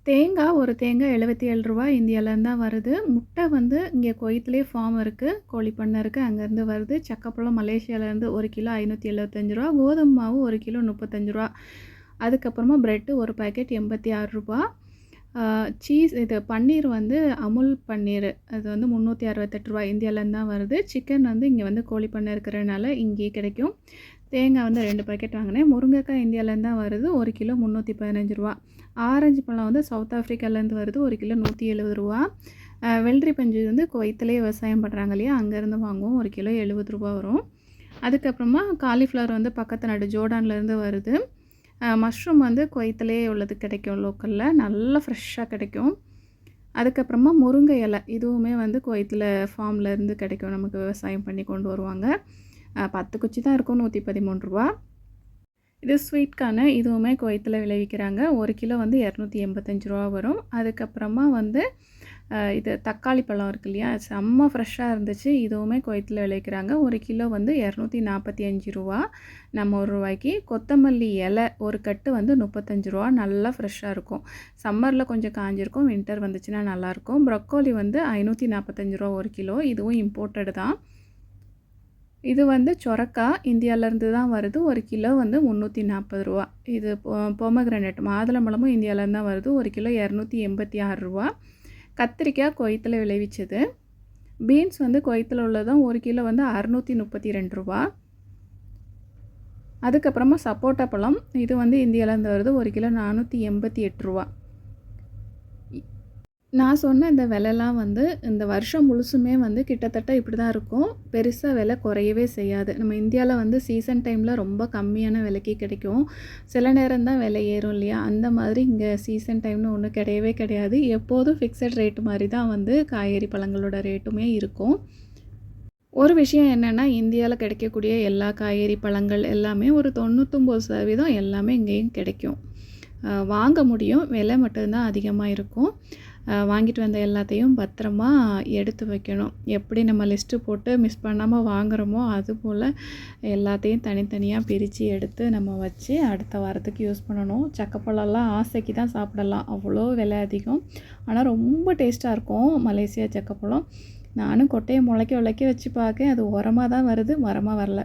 தேங்காய் ஒரு தேங்காய் ரூ. 77 இந்தியாவிலேருந்து தான் வருது. முட்டை வந்து இங்கே குவைத்திலே ஃபார்ம் இருக்குது, கோழி பண்ணை இருக்குது, அங்கேருந்து வருது. சக்கப்பழம் மலேசியாவிலேருந்து 1 கிலோ ரூ. 575, கோதுமை மாவு 1 கிலோ ரூ. 35. அதுக்கப்புறமா ப்ரெட்டு ஒரு பாக்கெட் ரூ. 86. சீஸ் இது பன்னீர் வந்து அமுல் பன்னீர், அது வந்து ரூ. 368 இந்தியாவிலேருந்து தான் வருது. சிக்கன் வந்து இங்கே வந்து கோழி பண்ணை இருக்கிறதுனால இங்கேயே கிடைக்கும். தேங்காய் வந்து 2 பாக்கெட் வாங்கினேன். முருங்கைக்காய் இந்தியாவிலேருந்து தான் வருது, 1 கிலோ ரூ. 315. ஆரஞ்சு பழம் வந்து சவுத் ஆஃப்ரிக்காலேருந்து வருது, 1 கிலோ ரூ. 170. வெள்ளரி பஞ்சு வந்து குவைத்திலே விவசாயம் பண்ணுறாங்க இல்லையா, அங்கேருந்து வாங்குவோம், 1 கிலோ ரூ. 70 வரும். அதுக்கப்புறமா காலிஃப்ளவர் வந்து பக்கத்து நாடு ஜோர்டான்லேருந்து வருது. மஷ்ரூம் வந்து குவைத்திலே உள்ளது கிடைக்கும், லோக்கலில் நல்லா ஃப்ரெஷ்ஷாக கிடைக்கும். அதுக்கப்புறமா முருங்கை இலை, இதுவுமே வந்து குவைத்தில் ஃபார்ம்லேருந்து கிடைக்கும், நமக்கு விவசாயம் பண்ணி கொண்டு வருவாங்க. 10 குச்சி தான் இருக்கும், ரூ. 113. இது ஸ்வீட் கார்னு, இதுவுமே குவைத்தில் விளைவிக்கிறாங்க. 1 கிலோ வந்து ரூ. 285 வரும். அதுக்கப்புறமா வந்து இது தக்காளி பழம் இருக்கு இல்லையா, செம்ம ஃப்ரெஷ்ஷாக இருந்துச்சு. இதுவுமே குவைத்தில் விளைவிக்கிறாங்க. 1 கிலோ வந்து ரூ. 245 நம்ம ரூபாய்க்கு. கொத்தமல்லி இலை ஒரு கட்டு வந்து ரூ. 35, நல்லா ஃப்ரெஷ்ஷாக இருக்கும். சம்மரில் கொஞ்சம் காஞ்சிருக்கும், வின்டர் வந்துச்சுன்னா நல்லாயிருக்கும். ப்ரொக்கோலி வந்து ரூ. 545 1 கிலோ, இதுவும் இம்போர்ட்டடு தான். இது வந்து சொரக்காய் இந்தியாவிலேருந்து தான் வருது, 1 கிலோ வந்து ரூ. 340. இது பொமக்ரனேட் மாதுளம்பழமும் இந்தியாவிலேருந்து தான் வருது, 1 கிலோ ரூ. 286. கத்திரிக்காய் குவைத்தில் விளைவிச்சது. பீன்ஸ் வந்து குவைத்தில் உள்ளதும் 1 கிலோ வந்து ரூ. 632. அதுக்கப்புறமா சப்போட்டா பழம், இது வந்து இந்தியாவிலேருந்து வருது, 1 கிலோ ரூ. 488. நான் சொன்ன இந்த விலைலாம் வந்து இந்த வருஷம் முழுசுமே வந்து கிட்டத்தட்ட இப்படி தான் இருக்கும். பெருசாக விலை குறையவே செய்யாது. நம்ம இந்தியாவில் வந்து சீசன் டைமில் ரொம்ப கம்மியான விலைக்கு கிடைக்கும். சில நேரம் தான் விலை ஏறும் இல்லையா, அந்த மாதிரி இங்கே சீசன் டைம்னு ஒன்று கிடையவே கிடையாது. எப்போதும் ஃபிக்ஸட் ரேட்டு மாதிரி தான் வந்து காய்கறி பழங்களோட ரேட்டுமே இருக்கும். ஒரு விஷயம் என்னென்னா, இந்தியாவில் கிடைக்கக்கூடிய எல்லா காய்கறி பழங்கள் எல்லாமே ஒரு 99% எல்லாமே இங்கேயும் கிடைக்கும். வாங்க முடியும், விலை மட்டும்தான் அதிகமாக இருக்கும். வாங்கிட்டு வந்த எல்லாத்தையும் பத்திரமா எடுத்து வைக்கணும். எப்படி நம்ம லிஸ்ட்டு போட்டு மிஸ் பண்ணாமல் வாங்குகிறோமோ, அதுபோல் எல்லாத்தையும் தனித்தனியாக பிரித்து எடுத்து நம்ம வச்சு அடுத்த வாரத்துக்கு யூஸ் பண்ணணும். சக்கப்பழம்லாம் ஆசைக்கு தான் சாப்பிடலாம், அவ்வளோ விலை அதிகம். ஆனால் ரொம்ப டேஸ்ட்டாக இருக்கும் மலேசியா சக்கப்பழம். நானும் கொட்டையை முளைக்க வச்சு பார்க்கேன், அது உரமாக தான் வருது, மரமாக வரல.